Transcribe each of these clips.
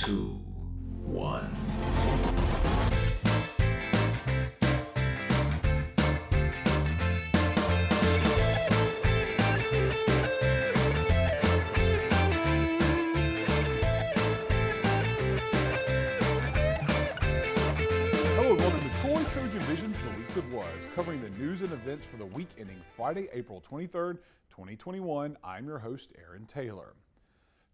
2, 1. Hello and welcome to TrojanVision for the week that was, covering the news and events for the week ending Friday, April 23rd, 2021. I'm your host, Aaron Taylor.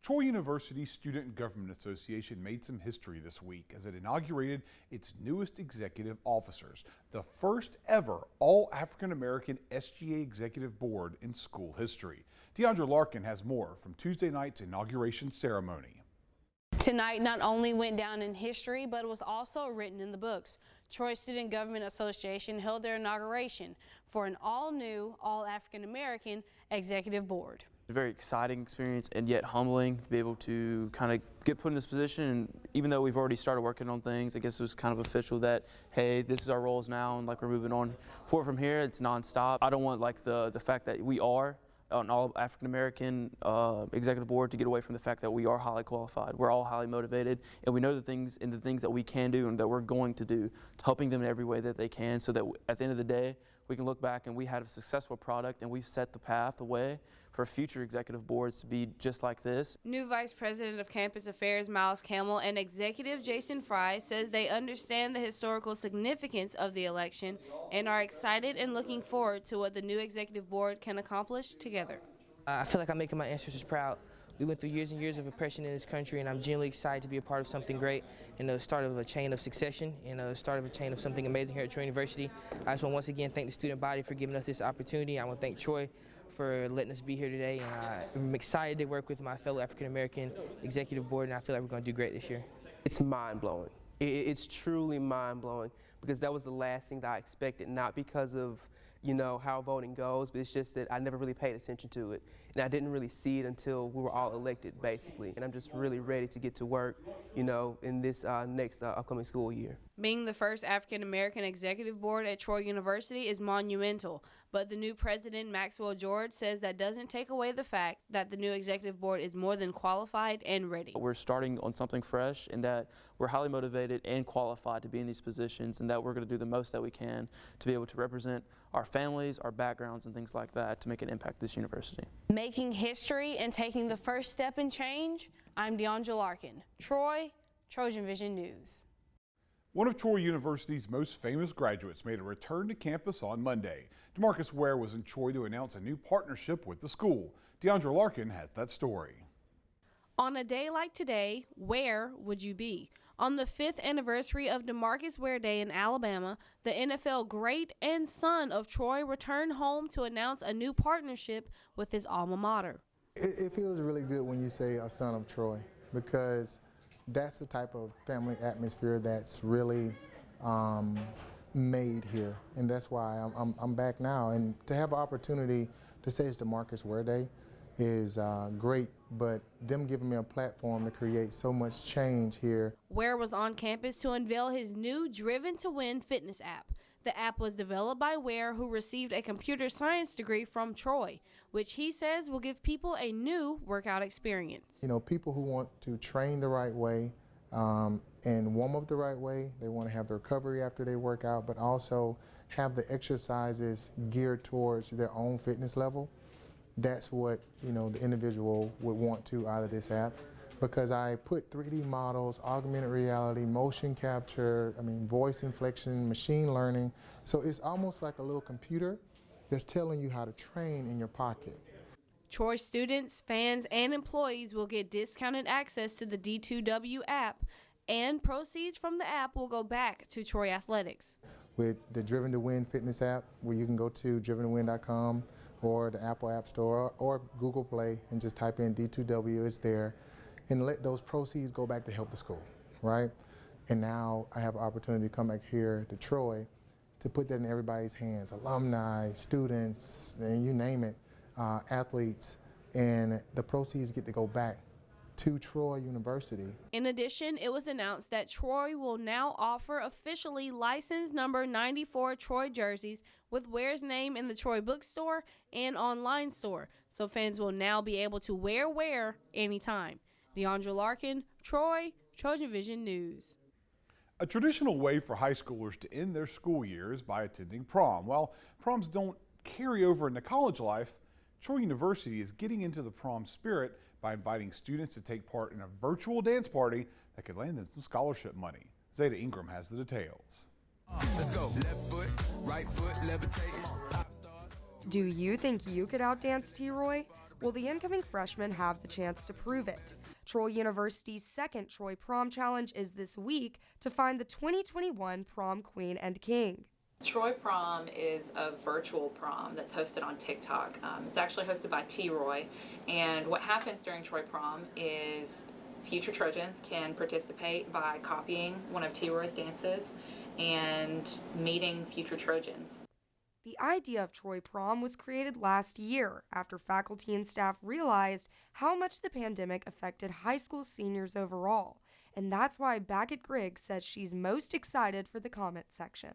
Troy University Student Government Association made some history this week as it inaugurated its newest executive officers, the first ever all-African-American SGA Executive Board in school history. Deandra Larkin has more from Tuesday night's inauguration ceremony. Tonight not only went down in history, but was also written in the books. Troy Student Government Association held their inauguration for an all-new, all-African-American executive board. A very exciting experience and yet humbling to be able to kind of get put in this position. And even though we've already started working on things, I guess it was kind of official that, hey, this is our roles now and like we're moving on forward from here. It's nonstop. I don't want like the fact that we are an all African-American executive board to get away from the fact that we are highly qualified. We're all highly motivated, and we know the things that we can do and that we're going to do, helping them in every way that they can, so that at the end of the day, we can look back and we had a successful product and we've set the path away for future executive boards to be just like this. New Vice President of Campus Affairs Miles Campbell and Executive Jason Fry says they understand the historical significance of the election and are excited and looking forward to what the new executive board can accomplish together. I feel like I'm making my ancestors proud. We went through years and years of oppression in this country, and I'm genuinely excited to be a part of something great and the start of a chain of succession and the start of a chain of something amazing here at Troy University. I just want to once again thank the student body for giving us this opportunity. I want to thank Troy for letting us be here today, and I'm excited to work with my fellow African-American executive board, and I feel like we're going to do great this year. It's mind-blowing. It's truly mind-blowing, because that was the last thing that I expected, not because of, you know, how voting goes, but it's just that I never really paid attention to it, and I didn't really see it until we were all elected, basically. And I'm just really ready to get to work, you know, in this next upcoming school year. Being the first African-American executive board at Troy University is monumental, but the new president, Maxwell George, says that doesn't take away the fact that the new executive board is more than qualified and ready. We're starting on something fresh, and that we're highly motivated and qualified to be in these positions, and that we're going to do the most that we can to be able to represent our families, our backgrounds, and things like that to make an impact at this university. Making history and taking the first step in change, I'm Deandra Larkin, Troy, TrojanVision News. One of Troy University's most famous graduates made a return to campus on Monday. DeMarcus Ware was in Troy to announce a new partnership with the school. Deandra Larkin has that story. On a day like today, where would you be? On the 5th anniversary of DeMarcus Ware Day in Alabama, the NFL great and son of Troy returned home to announce a new partnership with his alma mater. It feels really good when you say a son of Troy, because that's the type of family atmosphere that's really made here, and that's why I'm back now. And to have an opportunity to say it's DeMarcus Ware Day is great, but them giving me a platform to create so much change here. Ware was on campus to unveil his new Driven to Win fitness app. The app was developed by Ware, who received a computer science degree from Troy, which he says will give people a new workout experience. You know, people who want to train the right way and warm up the right way, they want to have the recovery after they work out, but also have the exercises geared towards their own fitness level. That's what, you know, the individual would want to out of this app, because I put 3D models, augmented reality, motion capture, voice inflection, machine learning. So it's almost like a little computer that's telling you how to train in your pocket. Troy students, fans, and employees will get discounted access to the D2W app, and proceeds from the app will go back to Troy Athletics. With the Driven to Win fitness app, where you can go to driventowin.com or the Apple App Store or Google Play and just type in D2W, it's there, and let those proceeds go back to help the school, right? And now I have an opportunity to come back here to Troy to put that in everybody's hands, alumni, students, and you name it, athletes, and the proceeds get to go back to Troy University. In addition, it was announced that Troy will now offer officially licensed number 94 Troy jerseys with Ware's name in the Troy bookstore and online store, so fans will now be able to wear Ware anytime. Deandra Larkin, Troy, TrojanVision News. A traditional way for high schoolers to end their school year is by attending prom. While proms don't carry over into college life, Troy University is getting into the prom spirit by inviting students to take part in a virtual dance party that could land them some scholarship money. Zeta Ingram has the details. Let's go. Left foot, right foot, levitating. Pop stars. Do you think you could outdance T-Roy? Well, the incoming freshmen have the chance to prove it. Troy University's second Troy Prom Challenge is this week to find the 2021 Prom Queen and King. Troy Prom is a virtual prom that's hosted on TikTok. It's actually hosted by T-Roy, and what happens during Troy Prom is future Trojans can participate by copying one of T-Roy's dances and meeting future Trojans. The idea of Troy Prom was created last year after faculty and staff realized how much the pandemic affected high school seniors overall, and that's why Backett Griggs says she's most excited for the comment section.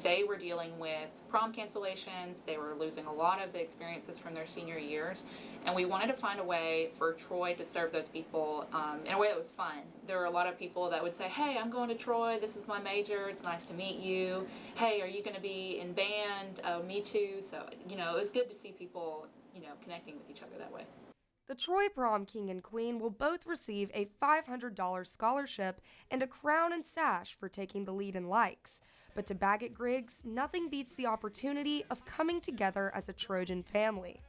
They were dealing with prom cancellations, they were losing a lot of the experiences from their senior years, and we wanted to find a way for Troy to serve those people in a way that was fun. There were a lot of people that would say, hey, I'm going to Troy, this is my major, it's nice to meet you. Hey, are you going to be in band? Oh, me too. So, it was good to see people, connecting with each other that way. The Troy Prom King and Queen will both receive a $500 scholarship and a crown and sash for taking the lead in likes. But to Backett Griggs, nothing beats the opportunity of coming together as a Trojan family.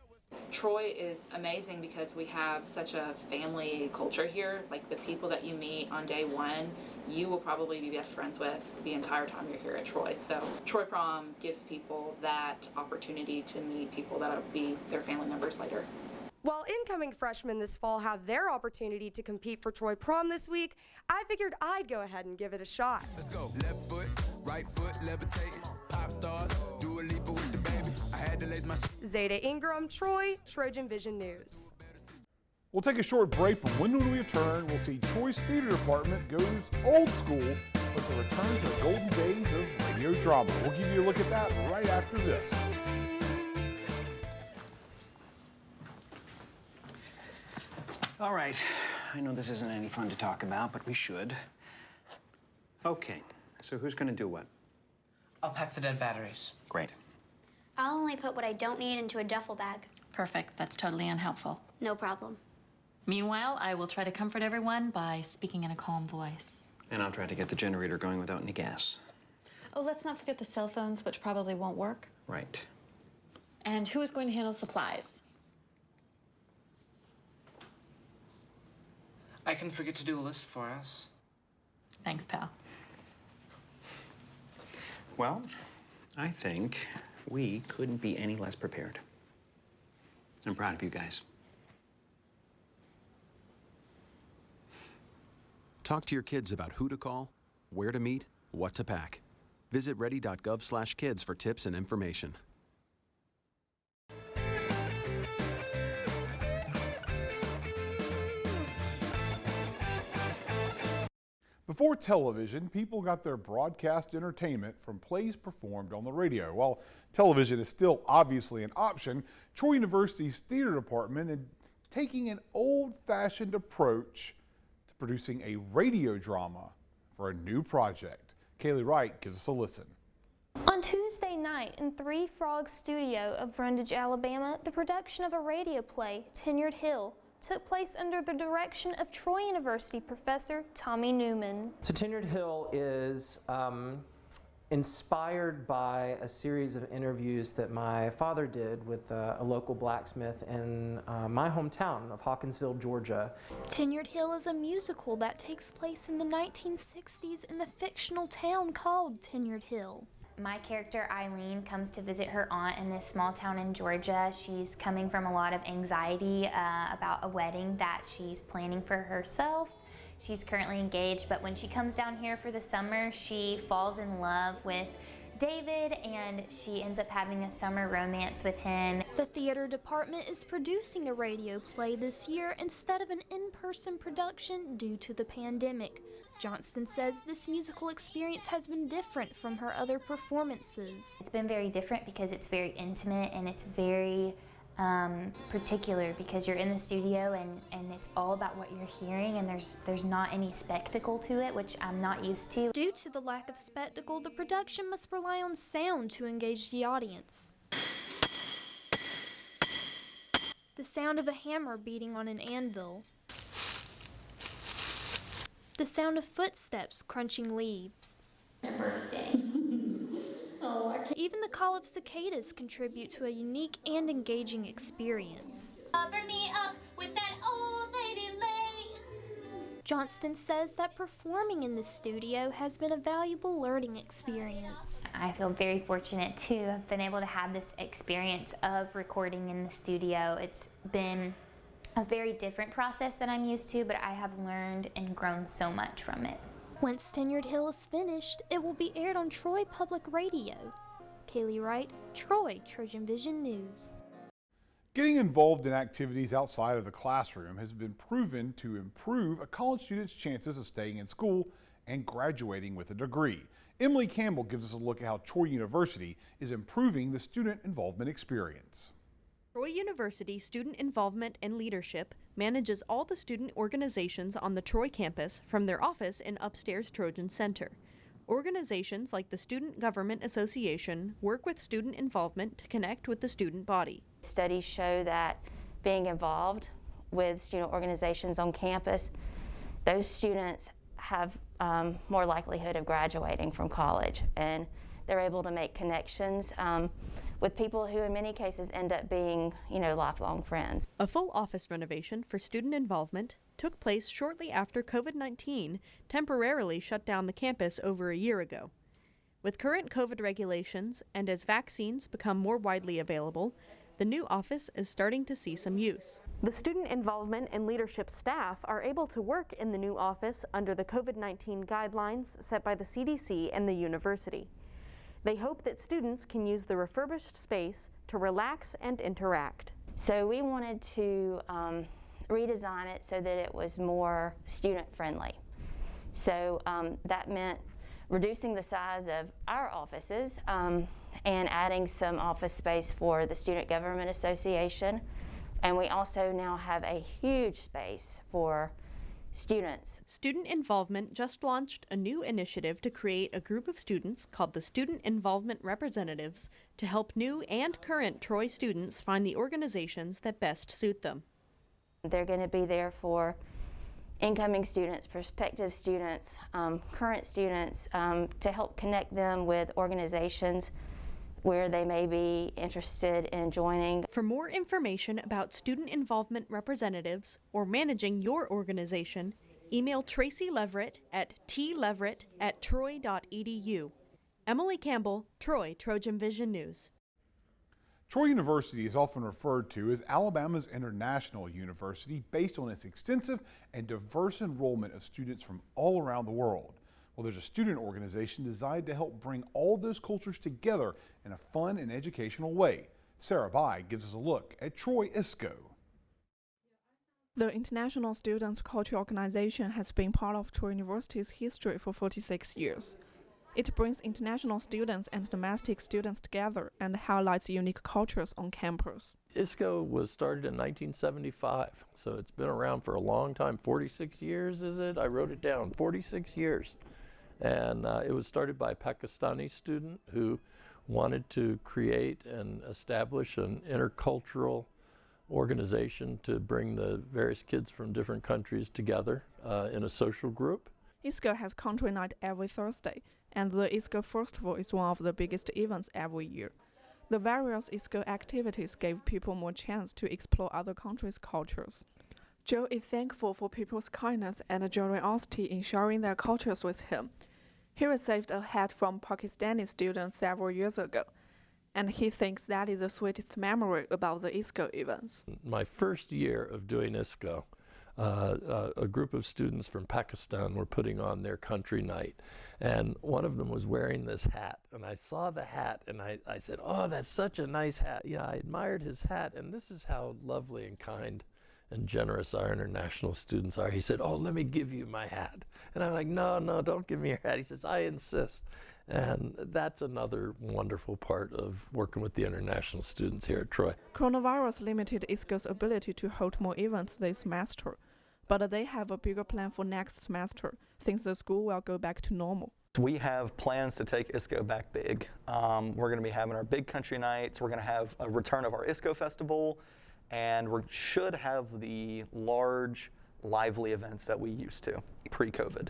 Troy is amazing because we have such a family culture here. Like the people that you meet on day one, you will probably be best friends with the entire time you're here at Troy. So Troy Prom gives people that opportunity to meet people that will be their family members later. While incoming freshmen this fall have their opportunity to compete for Troy Prom this week, I figured I'd go ahead and give it a shot. Let's go. Left foot, right foot, levitating. Pop stars, do a leap with the baby. I had to lace my Zeta Ingram, Troy, TrojanVision News. We'll take a short break, but when we return, we'll see Troy's theater department goes old school with the return to the golden days of radio drama. We'll give you a look at that right after this. All right, I know this isn't any fun to talk about, but we should. Okay, so who's gonna do what? I'll pack the dead batteries. Great. I'll only put what I don't need into a duffel bag. Perfect. That's totally unhelpful. No problem. Meanwhile, I will try to comfort everyone by speaking in a calm voice. And I'll try to get the generator going without any gas. Oh, let's not forget the cell phones, which probably won't work. Right. And who is going to handle supplies? I can forget to do a list for us. Thanks, pal. Well, I think we couldn't be any less prepared. I'm proud of you guys. Talk to your kids about who to call, where to meet, what to pack. Visit ready.gov/kids for tips and information. Before television, people got their broadcast entertainment from plays performed on the radio. While television is still obviously an option, Troy University's theater department is taking an old-fashioned approach to producing a radio drama for a new project. Kaylee Wright gives us a listen. On Tuesday night in Three Frogs Studio of Brundage, Alabama, the production of a radio play, Tenured Hill, took place under the direction of Troy University professor Tommy Newman. So Tenured Hill is inspired by a series of interviews that my father did with a local blacksmith in my hometown of Hawkinsville, Georgia. Tenured Hill is a musical that takes place in the 1960s in the fictional town called Tenured Hill. My character, Eileen, comes to visit her aunt in this small town in Georgia. She's coming from a lot of anxiety about a wedding that she's planning for herself. She's currently engaged, but when she comes down here for the summer, she falls in love with David and she ends up having a summer romance with him. The theater department is producing a radio play this year instead of an in-person production due to the pandemic. Johnston says this musical experience has been different from her other performances. It's been very different because it's very intimate and it's very particular because you're in the studio and it's all about what you're hearing, and there's not any spectacle to it, which I'm not used to. Due to the lack of spectacle, the production must rely on sound to engage the audience. The sound of a hammer beating on an anvil. The sound of footsteps crunching leaves. Even the call of cicadas contribute to a unique and engaging experience. Cover me up with that old lady lace. Johnston says that performing in the studio has been a valuable learning experience. I feel very fortunate to have been able to have this experience of recording in the studio. It's been a very different process than I'm used to, but I have learned and grown so much from it. Once Tenured Hill is finished, it will be aired on Troy Public Radio. Kaylee Wright, Troy, TrojanVision News. Getting involved in activities outside of the classroom has been proven to improve a college student's chances of staying in school and graduating with a degree. Emily Campbell gives us a look at how Troy University is improving the student involvement experience. Troy University Student Involvement and Leadership manages all the student organizations on the Troy campus from their office in upstairs Trojan Center. Organizations like the Student Government Association work with student involvement to connect with the student body. Studies show that being involved with student organizations on campus, those students have more likelihood of graduating from college, and they're able to make connections with people who in many cases end up being, lifelong friends. A full office renovation for student involvement took place shortly after COVID-19 temporarily shut down the campus over a year ago. With current COVID regulations and as vaccines become more widely available, the new office is starting to see some use. The student involvement and leadership staff are able to work in the new office under the COVID-19 guidelines set by the CDC and the university. They hope that students can use the refurbished space to relax and interact. So we wanted to redesign it so that it was more student friendly. So that meant reducing the size of our offices and adding some office space for the Student Government Association. And we also now have a huge space for students. Student Involvement just launched a new initiative to create a group of students called the Student Involvement Representatives to help new and current Troy students find the organizations that best suit them. They're going to be there for incoming students, prospective students, current students, to help connect them with organizations where they may be interested in joining. For more information about student involvement representatives or managing your organization, email Tracy Leverett at tleverett@troy.edu. Emily Campbell, Troy, TrojanVision News. Troy University is often referred to as Alabama's international university based on its extensive and diverse enrollment of students from all around the world. Well, there's a student organization designed to help bring all those cultures together in a fun and educational way. Sarah Bai gives us a look at Troy ISCO. The International Students Culture Organization has been part of Troy University's history for 46 years. It brings international students and domestic students together and highlights unique cultures on campus. ISCO was started in 1975, so it's been around for a long time. 46 years, is it? I wrote it down, 46 years. And it was started by a Pakistani student who wanted to create and establish an intercultural organization to bring the various kids from different countries together in a social group. ISCO has country night every Thursday, and the ISCO Festival is one of the biggest events every year. The various ISCO activities gave people more chance to explore other countries' cultures. Joe is thankful for people's kindness and generosity in sharing their cultures with him. He received a hat from Pakistani students several years ago, and he thinks that is the sweetest memory about the ISCO events. My first year of doing ISCO, a group of students from Pakistan were putting on their country night, and one of them was wearing this hat, and I saw the hat and I said, "Oh, that's such a nice hat." Yeah, I admired his hat, and this is how lovely and kind and generous our international students are. He said, "Oh, let me give you my hat." And I'm like, no, don't give me your hat. He says, "I insist." And that's another wonderful part of working with the international students here at Troy. Coronavirus limited ISCO's ability to hold more events this semester, but they have a bigger plan for next semester, since the school will go back to normal. We have plans to take ISCO back big. We're going to be having our big country nights. We're going to have a return of our ISCO festival, and we should have the large, lively events that we used to pre-COVID.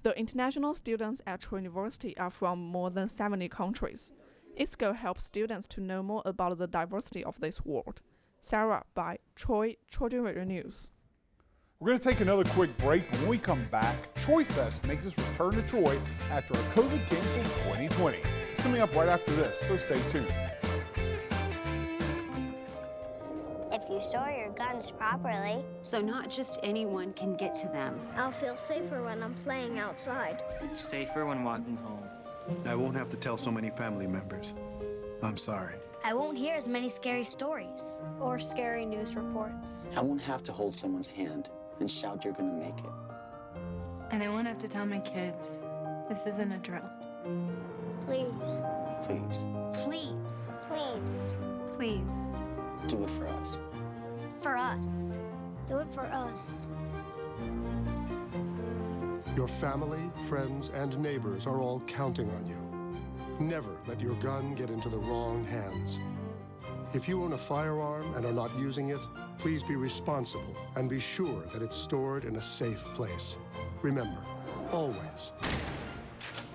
The international students at Troy University are from more than 70 countries. ISCO helps students to know more about the diversity of this world. Sarah by TrojanVision News. We're going to take another quick break, but when we come back, Troy Fest makes its return to Troy after a COVID-canceled 2020. It's coming up right after this, so stay tuned. If you store your guns properly, so not just anyone can get to them. I'll feel safer when I'm playing outside. Safer when walking home. I won't have to tell so many family members. I'm sorry. I won't hear as many scary stories or scary news reports. I won't have to hold someone's hand and shout you're gonna make it. And I won't have to tell my kids this isn't a drill. Please. Please. Please. Please. Please. Do it for us. For us. Do it for us. Your family, friends, and neighbors are all counting on you. Never let your gun get into the wrong hands. If you own a firearm and are not using it, please be responsible and be sure that it's stored in a safe place. Remember, always,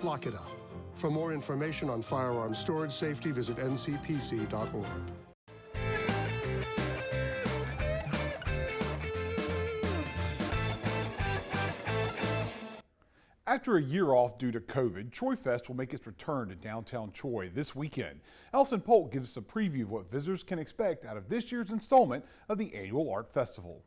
lock it up. For more information on firearm storage safety, visit ncpc.org. After a year off due to COVID, Troy Fest will make its return to downtown Troy this weekend. Allison Polk gives us a preview of what visitors can expect out of this year's installment of the annual art festival.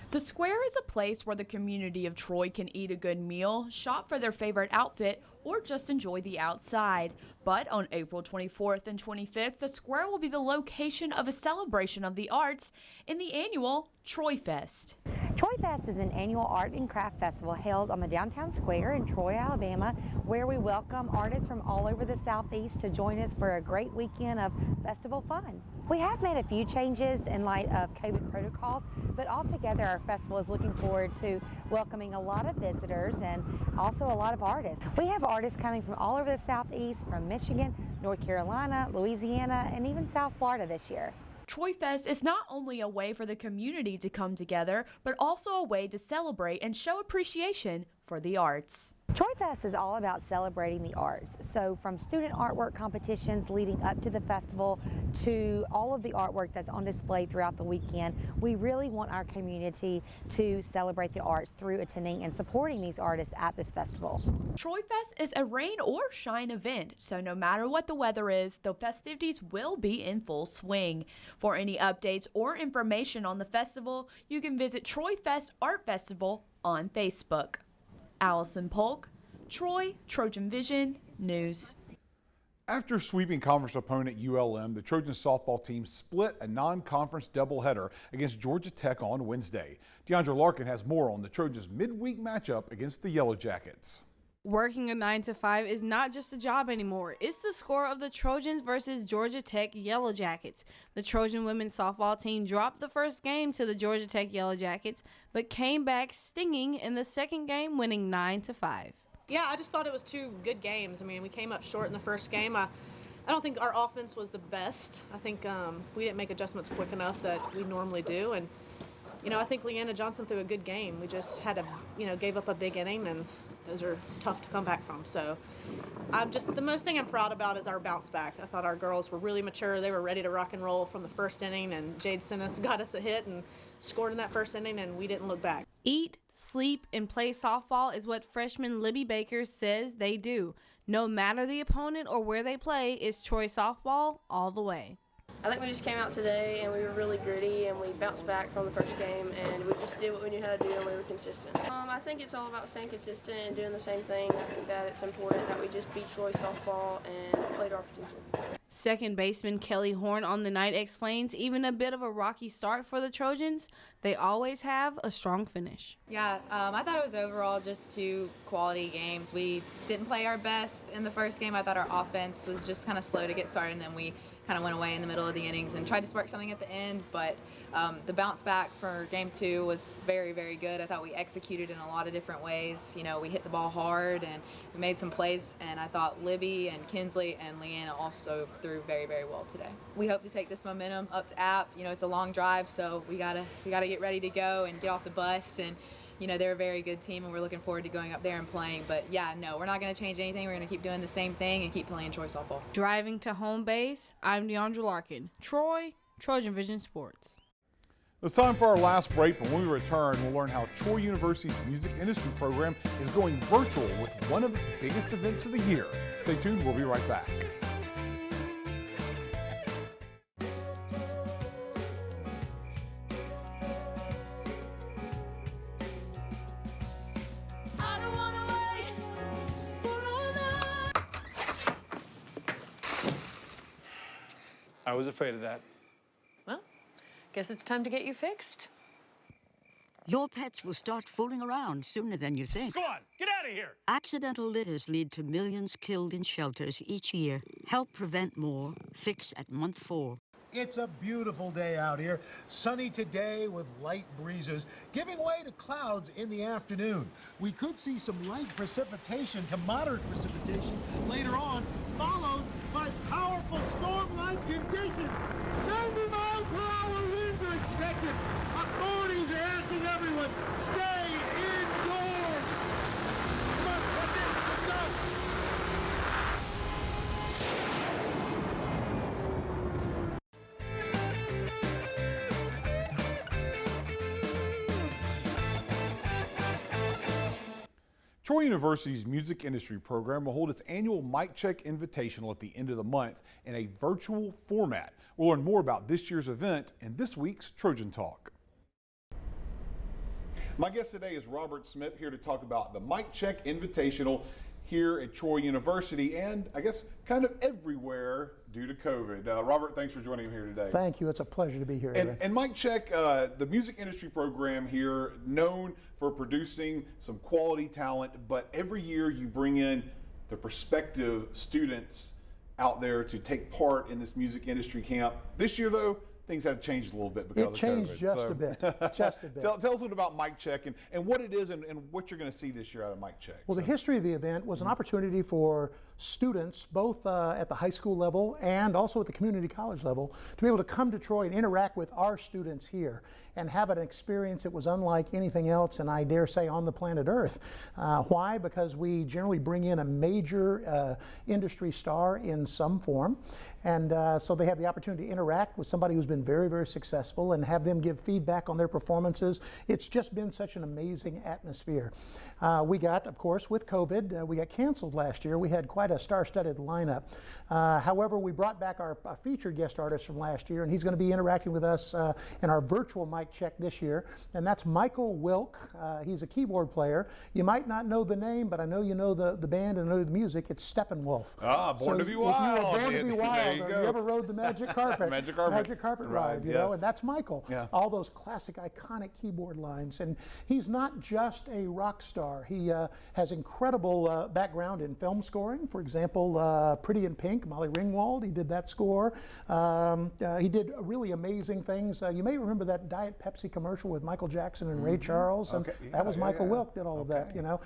The square is a place where the community of Troy can eat a good meal, shop for their favorite outfit, or just enjoy the outside. But on April 24th and 25th, the square will be the location of a celebration of the arts in the annual Troy Fest. Troy Fest is an annual art and craft festival held on the downtown square in Troy, Alabama, where we welcome artists from all over the Southeast to join us for a great weekend of festival fun. We have made a few changes in light of COVID protocols, but altogether our festival is looking forward to welcoming a lot of visitors and also a lot of artists. We have artists coming from all over the Southeast, from Michigan, North Carolina, Louisiana, and even South Florida this year. Troy Fest is not only a way for the community to come together, but also a way to celebrate and show appreciation for the arts. Troy Fest is all about celebrating the arts. So from student artwork competitions leading up to the festival to all of the artwork that's on display throughout the weekend, we really want our community to celebrate the arts through attending and supporting these artists at this festival. Troy Fest is a rain or shine event, so no matter what the weather is, the festivities will be in full swing. For any updates or information on the festival, you can visit Troy Fest Art Festival on Facebook. Allison Polk, Troy, TrojanVision News. After sweeping conference opponent ULM, the Trojan softball team split a non-conference doubleheader against Georgia Tech on Wednesday. DeAndre Larkin has more on the Trojans' midweek matchup against the Yellow Jackets. Working a 9 to 5 is not just a job anymore. It's the score of the Trojans versus Georgia Tech Yellow Jackets. The Trojan women's softball team dropped the first game to the Georgia Tech Yellow Jackets, but came back stinging in the second game, winning 9 to 5. Yeah, I just thought it was two good games. I mean, we came up short in the first game. I don't think our offense was the best. I think we didn't make adjustments quick enough that we normally do. And, I think Leanna Johnson threw a good game. We just had to, gave up a big inning, and those are tough to come back from. So the most thing I'm proud about is our bounce back. I thought our girls were really mature. They were ready to rock and roll from the first inning, and Jade Sinnis got us a hit and scored in that first inning, and we didn't look back. Eat, sleep, and play softball is what freshman Libby Baker says they do. No matter the opponent or where they play, it's Troy softball all the way. I think we just came out today and we were really gritty and we bounced back from the first game and we just did what we knew how to do and we were consistent. I think it's all about staying consistent and doing the same thing. I think that it's important that we just beat Troy softball and play to our potential. Second baseman Kelly Horn on the night explains even a bit of a rocky start for the Trojans, they always have a strong finish. Yeah, I thought it was overall just 2 quality games. We didn't play our best in the first game. I thought our offense was just kind of slow to get started, and then we kind of went away in the middle of the innings and tried to spark something at the end, but the bounce back for game 2 was very, very good. I thought we executed in a lot of different ways. You know, we hit the ball hard and we made some plays, and I thought Libby and Kinsley and Leanna also threw very, very well today. We hope to take this momentum up to App. You know, it's a long drive, so we gotta get ready to go and get off the bus, and you know, they're a very good team, and we're looking forward to going up there and playing. But yeah, no, we're not going to change anything. We're going to keep doing the same thing and keep playing Troy softball. Driving to home base, I'm DeAndre Larkin. Troy, TrojanVision Sports. It's time for our last break, but when we return, we'll learn how Troy University's music industry program is going virtual with one of its biggest events of the year. Stay tuned, we'll be right back. I was afraid of that. Well, guess it's time to get you fixed. Your pets will start fooling around sooner than you think. Go on, get out of here! Accidental litters lead to millions killed in shelters each year. Help prevent more. Fix at month 4. It's a beautiful day out here. Sunny today with light breezes, giving way to clouds in the afternoon. We could see some light precipitation to moderate precipitation later on, followed by powerful storm-like conditions. 90 miles per hour winds are expected. Authorities are asking everyone, stay indoors. Come on, that's it. Let's go. Troy University's music industry program will hold its annual Mic Check Invitational at the end of the month in a virtual format. We'll learn more about this year's event in this week's Trojan Talk. My guest today is Robert Smith, here to talk about the Mic Check Invitational here at Troy University and I guess kind of everywhere due to COVID. Robert, thanks for joining me here today. Thank you. It's a pleasure to be here. And Mic Check, the music industry program here, known for producing some quality talent, but every year you bring in the prospective students out there to take part in this music industry camp. This year, though, things have changed a little bit because of COVID. It changed just a bit, just a bit. Tell us a little about Mic Check and what it is and what you're going to see this year out of Mic Check. Well, the history of the event was an opportunity for students, both at the high school level and also at the community college level, to be able to come to Troy and interact with our students here and have an experience that was unlike anything else, and I dare say on the planet Earth. Why? Because we generally bring in a major industry star in some form, and so they have the opportunity to interact with somebody who's been very, very successful and have them give feedback on their performances. It's just been such an amazing atmosphere. We got, of course, with COVID, we got canceled last year. We had quite a star-studded lineup. However, we brought back our featured guest artist from last year, and he's going to be interacting with us in our virtual Mic Check this year, and that's Michael Wilk. He's a keyboard player. You might not know the name, but I know you know the band and know the music. It's Steppenwolf. Ah, Born to be Wild. If you were Born to be Wild, you ever rode the Magic Carpet? Magic Carpet ride, you know, and that's Michael. Yeah. All those classic, iconic keyboard lines, and he's not just a rock star. He has incredible background in film scoring. For example, Pretty in Pink, Molly Ringwald, he did that score. He did really amazing things. You may remember that Diet Pepsi commercial with Michael Jackson and Ray Charles, and that was Michael Wilk did all of that, you know.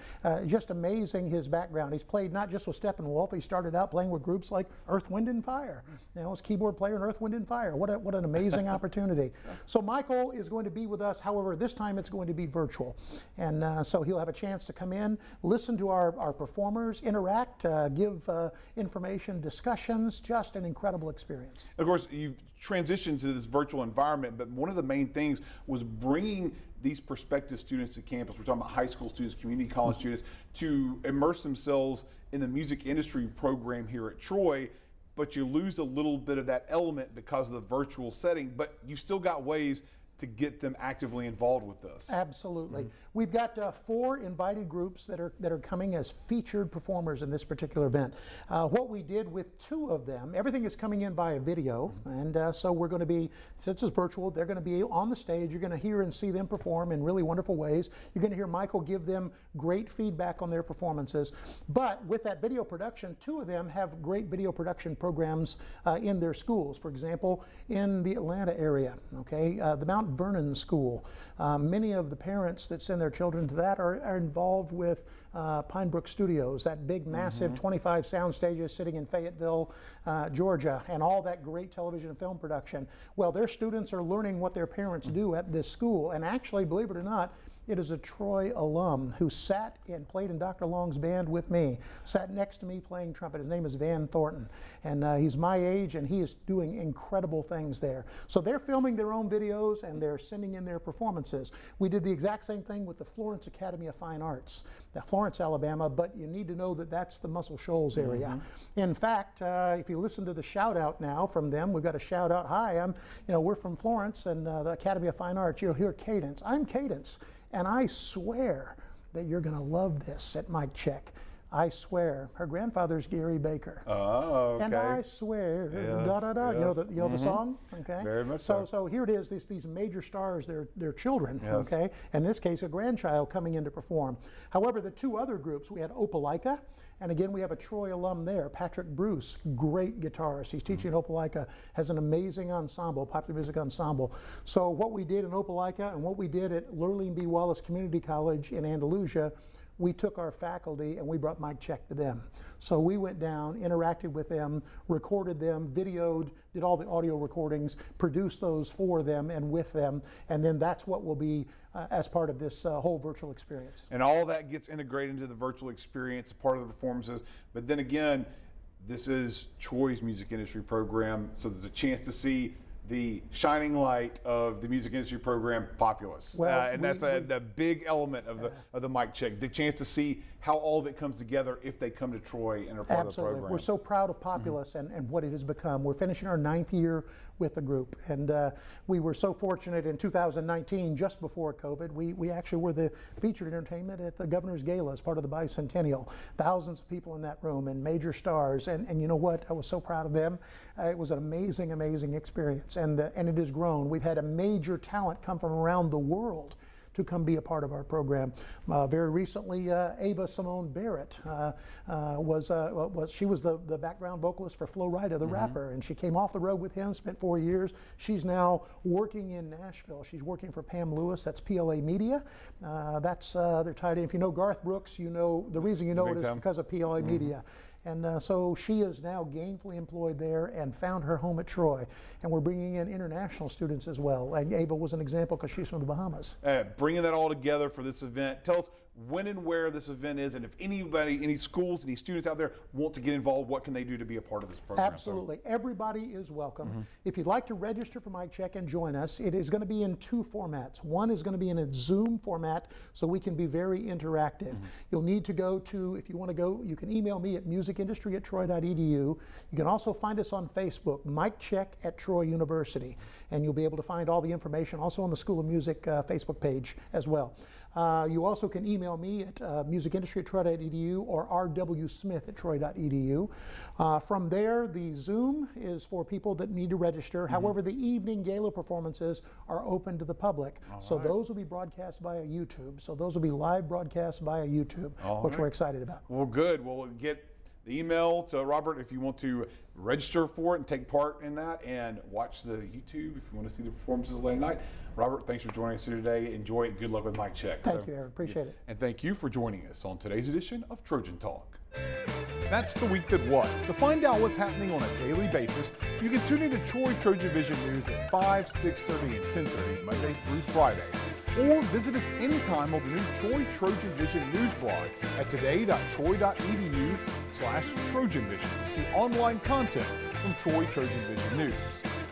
Just amazing his background. He's played not just with Steppenwolf, he started out playing with groups like Earth, Wind and Fire. You know, he's a keyboard player in Earth, Wind and Fire. What an amazing opportunity. So Michael is going to be with us, however, this time it's going to be virtual. And so he'll have a chance to come in, listen to our performers, interact, give information, discussions, just an incredible experience. Of course, you've transitioned to this virtual environment, but one of the main things was bringing these prospective students to campus. We're talking about high school students, community college students, to immerse themselves in the music industry program here at Troy, but you lose a little bit of that element because of the virtual setting, but you still got ways to get them actively involved with this? Absolutely. We've got 4 invited groups that are coming as featured performers in this particular event. What we did with 2 of them, everything is coming in via video, and so we're going to be, since it's virtual, they're going to be on the stage. You're going to hear and see them perform in really wonderful ways. You're going to hear Michael give them great feedback on their performances. But with that video production, 2 of them have great video production programs in their schools. For example, in the Atlanta area, okay, the Mount Vernon School. Many of the parents that send their children to that are involved with Pine Brook Studios, that big, massive 25 sound stages sitting in Fayetteville, Georgia, and all that great television and film production. Well, their students are learning what their parents do at this school, and actually, believe it or not, it is a Troy alum who sat and played in Dr. Long's band with me, sat next to me playing trumpet. His name is Van Thornton, and he's my age, and he is doing incredible things there. So they're filming their own videos, and they're sending in their performances. We did the exact same thing with the Florence Academy of Fine Arts, Florence, Alabama, but you need to know that that's the Muscle Shoals area. In fact, if you listen to the shout out now from them, we've got a shout out, hi, we're from Florence and the Academy of Fine Arts. You'll hear Cadence. I'm Cadence. And I swear that you're going to love this at Mic Check. I swear. Her grandfather's Gary Baker. Oh, okay. And I swear, yes, da da da. yes. You know the song? Okay. Very much so. So here it is. These major stars, they're children. Yes. Okay. In this case, a grandchild coming in to perform. However, the 2 other groups, we had Opelika. And again, we have a Troy alum there, Patrick Bruce, great guitarist. He's teaching at Opelika, has an amazing ensemble, popular music ensemble. So what we did in Opelika and what we did at Lurleen B. Wallace Community College in Andalusia, we took our faculty and we brought Mic Check to them. So we went down, interacted with them, recorded them, videoed, did all the audio recordings, produced those for them and with them, and then that's what will be as part of this whole virtual experience. And all that gets integrated into the virtual experience, part of the performances. But then again, this is Troy's music industry program, so there's a chance to see the shining light of the music industry program, Populous. Well, and that's the big element of the Mic Check, the chance to see how all of it comes together if they come to Troy and are part of the program. We're so proud of Populous and what it has become. We're finishing our 9th year with the group, and we were so fortunate in 2019, just before COVID, we actually were the featured entertainment at the Governor's Gala as part of the bicentennial. Thousands of people in that room and major stars, and you know what? I was so proud of them. It was an amazing, amazing experience, and it has grown. We've had a major talent come from around the world to come be a part of our program. Very recently, Ava Simone Barrett was the background vocalist for Flo Rida, the rapper, and she came off the road with him, spent 4 years. She's now working in Nashville. She's working for Pam Lewis, that's PLA Media. They're tied in. If you know Garth Brooks, you know the reason you know it is because of PLA Media. And so she is now gainfully employed there and found her home at Troy. And we're bringing in international students as well. And Ava was an example because she's from the Bahamas. Bringing that all together for this event. Tell us when and where this event is, and if anybody, any schools, any students out there want to get involved, what can they do to be a part of this program? Absolutely. Everybody is welcome. If you'd like to register for Mic Check and join us, it is going to be in 2 formats. One is going to be in a Zoom format, so we can be very interactive. You'll need to go to, if you want to go, you can email me at musicindustry@troy.edu. You can also find us on Facebook, Mic Check at Troy University, and you'll be able to find all the information also on the School of Music Facebook page as well. You also can email me at musicindustry@troy.edu or rwsmith@troy.edu. From there, the Zoom is for people that need to register. However, the evening gala performances are open to the public. So those will be broadcast via YouTube. So those will be live broadcasts via YouTube, which we're excited about. Well, good. We'll get the email to Robert if you want to register for it and take part in that, and watch the YouTube if you want to see the performances late night. Robert, thanks for joining us here today. Enjoy it. Good luck with Mic Check. Thank you, Aaron. Appreciate it. And thank you for joining us on today's edition of Trojan Talk. That's the week that was. To find out what's happening on a daily basis, you can tune into Troy TrojanVision News at 5, 6:30, and 10:30, Monday through Friday. Or visit us anytime on the new Troy TrojanVision News blog at today.troy.edu/TrojanVision to see online content from Troy TrojanVision News.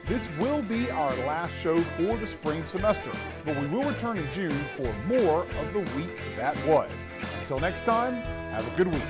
This will be our last show for the spring semester, but we will return in June for more of the week that was. Until next time, have a good week.